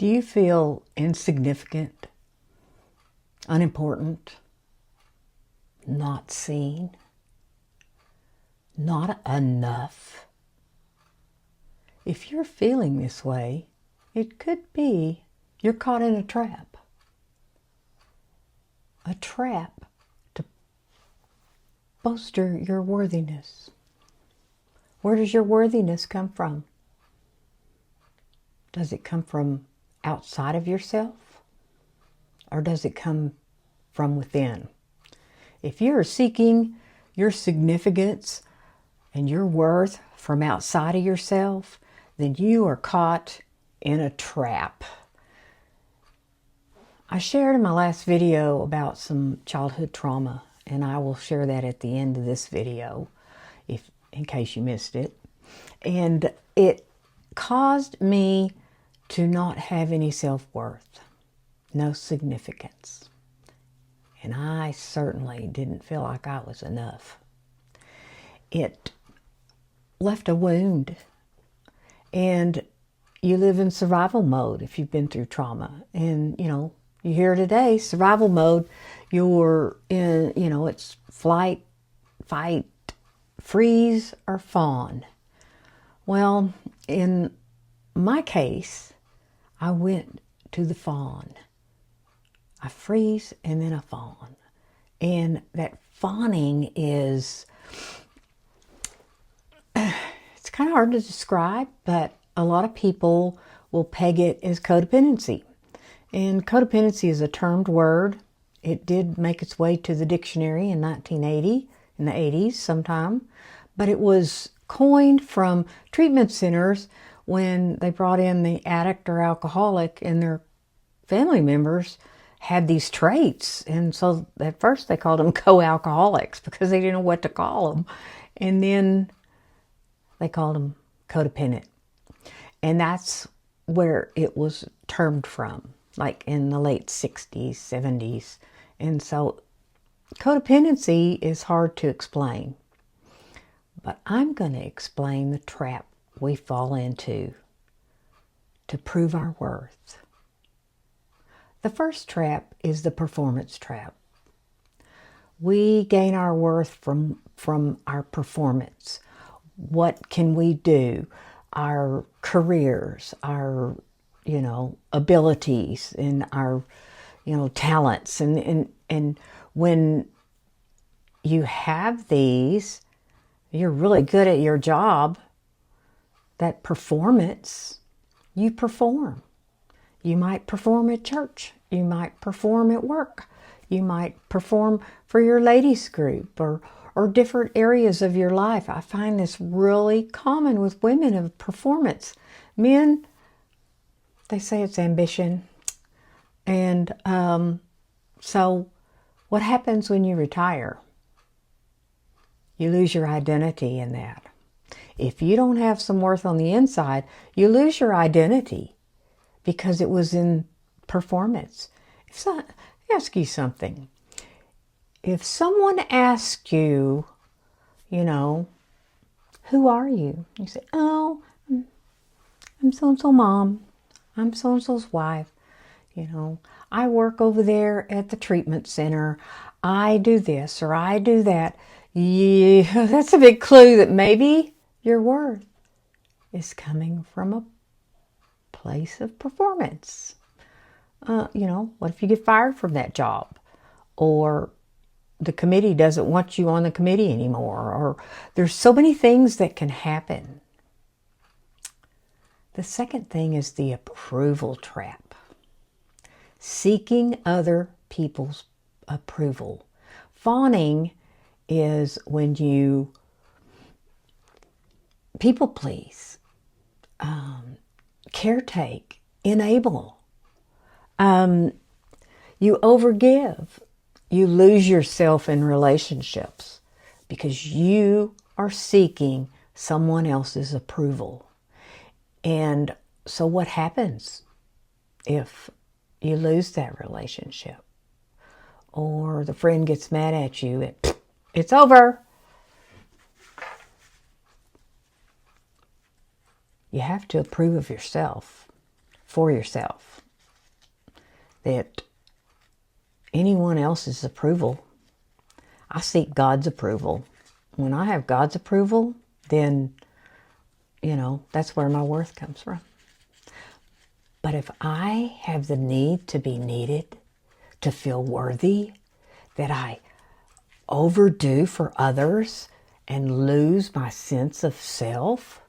Do you feel insignificant, unimportant, not seen, not enough? If you're feeling this way, it could be you're caught in a trap. A trap to bolster your worthiness. Where does your worthiness come from? Does it come from outside of yourself? Or does it come from within? If you're seeking your significance and your worth from outside of yourself, then you are caught in a trap. I shared in my last video about some childhood trauma, and I will share that at the end of this video, in case you missed it. And it caused me to not have any self-worth, no significance. And I certainly didn't feel like I was enough. It left a wound. And you live in survival mode if you've been through trauma. And, you hear today, survival mode, you're in, it's flight, fight, freeze, or fawn. Well, in my case, I went to the fawn. I freeze and then I fawn. And that fawning is, it's kind of hard to describe, but a lot of people will peg it as codependency. And codependency is a termed word. It did make its way to the dictionary in 1980, in the 80s sometime. But it was coined from treatment centers when they brought in the addict or alcoholic and their family members had these traits. And so at first they called them co-alcoholics because they didn't know what to call them. And then they called them codependent. And that's where it was termed from, like in the late 60s, 70s. And so codependency is hard to explain. But I'm going to explain the trap we fall into to prove our worth. The first trap is the performance trap. We gain our worth from our performance. What can we do? Our careers, our, abilities, and our, talents. And when you have these, you're really good at your job, that performance, you perform. You might perform at church. You might perform at work. You might perform for your ladies group or different areas of your life. I find this really common with women of performance. Men, they say it's ambition. And so what happens when you retire? You lose your identity in that. If you don't have some worth on the inside, you lose your identity because it was in performance. Let me ask you something. If someone asks you, who are you? You say, oh, I'm so-and-so mom. I'm so-and-so's wife. I work over there at the treatment center. I do this or I do that. Yeah, that's a big clue that maybe your worth is coming from a place of performance. What if you get fired from that job? Or the committee doesn't want you on the committee anymore, or there's so many things that can happen. The second thing is the approval trap. Seeking other people's approval. Fawning is when you people please, caretake, enable. You overgive. You lose yourself in relationships because you are seeking someone else's approval. And so what happens if you lose that relationship? Or the friend gets mad at you, it's over. You have to approve of yourself, for yourself. that anyone else's approval. I seek God's approval. When I have God's approval, then, that's where my worth comes from. But if I have the need to be needed, to feel worthy, that I overdo for others and lose my sense of self,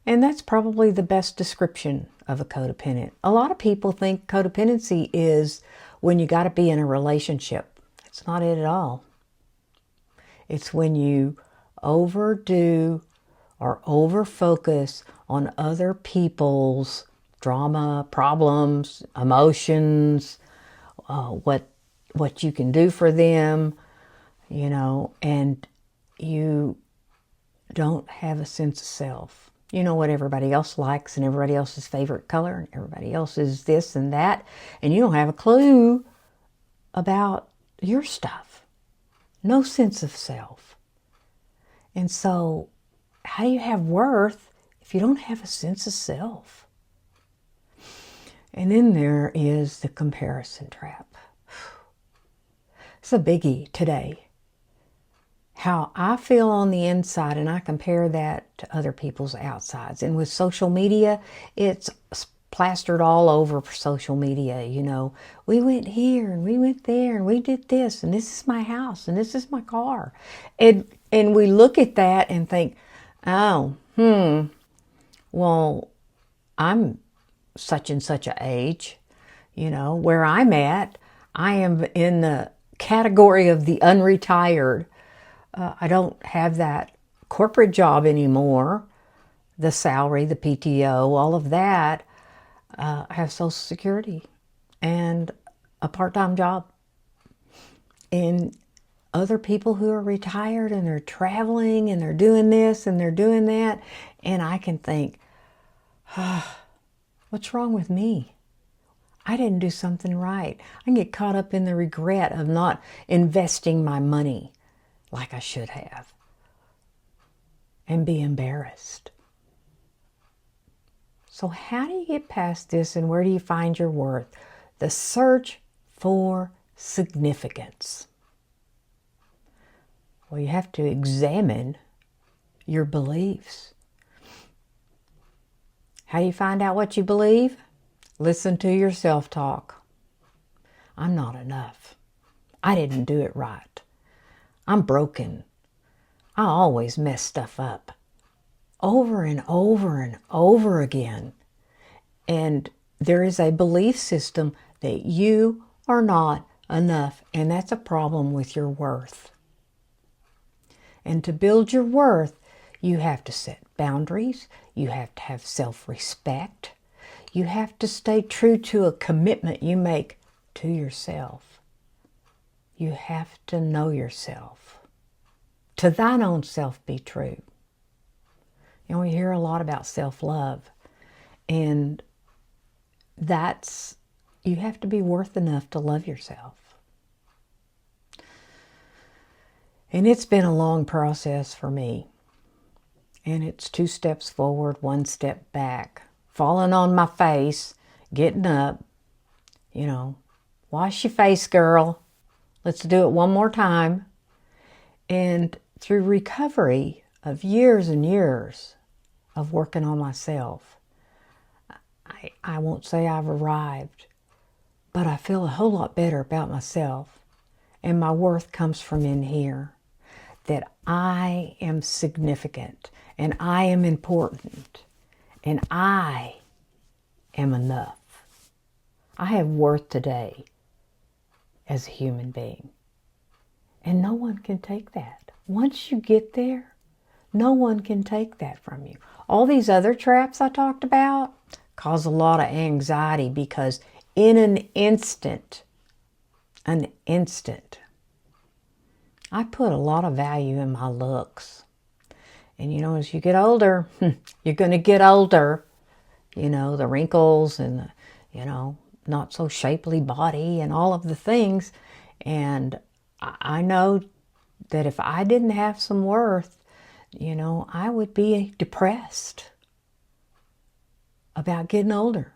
and that's probably the best description of a codependent. A lot of people think codependency is when you got to be in a relationship. It's not it at all. It's when you overdo or overfocus on other people's drama, problems, emotions, what you can do for them, and you don't have a sense of self. You know what everybody else likes and everybody else's favorite color and everybody else's this and that, and you don't have a clue about your stuff. No sense of self. And so, how do you have worth if you don't have a sense of self? And then there is the comparison trap. It's a biggie today. How I feel on the inside, and I compare that to other people's outsides. And with social media, it's plastered all over social media. We went here and we went there and we did this, and this is my house and this is my car. And we look at that and think, oh, well, I'm such and such a age, where I'm at, I am in the category of the unretired. I don't have that corporate job anymore, the salary, the PTO, all of that. I have Social Security and a part-time job. And other people who are retired and they're traveling and they're doing this and they're doing that. And I can think, what's wrong with me? I didn't do something right. I can get caught up in the regret of not investing my money like I should have and be embarrassed. So how do you get past this, and where do you find your worth? The search for significance. Well, you have to examine your beliefs. How do you find out what you believe? Listen to your self-talk. I'm not enough. I didn't do it right. I'm broken. I always mess stuff up. Over and over and over again. And there is a belief system that you are not enough, and that's a problem with your worth. And to build your worth, you have to set boundaries. You have to have self-respect. You have to stay true to a commitment you make to yourself. You have to know yourself. To thine own self be true. We hear a lot about self-love. And you have to be worth enough to love yourself. And it's been a long process for me. And it's 2 steps forward, 1 step back. Falling on my face, getting up, wash your face, girl. Let's do it one more time. And through recovery of years and years of working on myself, I won't say I've arrived, but I feel a whole lot better about myself. And my worth comes from in here. That I am significant, and I am important, and I am enough. I have worth today as a human being. And no one can take that. Once you get there, no one can take that from you. All these other traps I talked about cause a lot of anxiety, because in an instant, I put a lot of value in my looks. And as you get older, you're going to get older. The wrinkles and the, not so shapely body and all of the things. And I know that if I didn't have some worth, I would be depressed about getting older.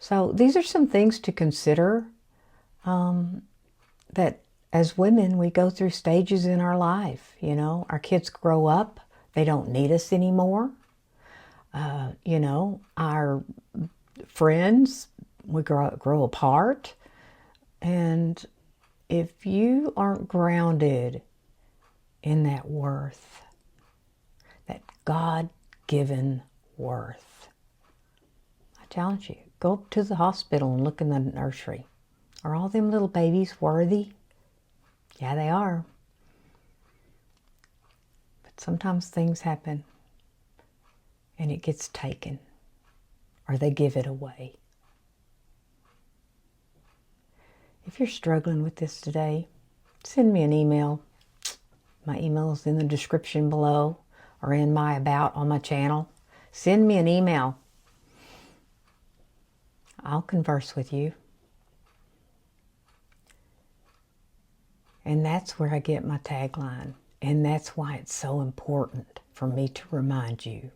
So these are some things to consider, that as women, we go through stages in our life. You know, our kids grow up, they don't need us anymore. You know, our friends, we grow apart. And if you aren't grounded in that worth, that God-given worth, I challenge you, go up to the hospital and look in the nursery. Are all them little babies worthy? Yeah, they are. But sometimes things happen and it gets taken, or they give it away. If you're struggling with this today, send me an email. My email is in the description below or in my about on my channel. Send me an email. I'll converse with you. And that's where I get my tagline. And that's why it's so important for me to remind you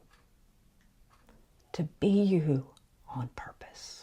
to be you on purpose.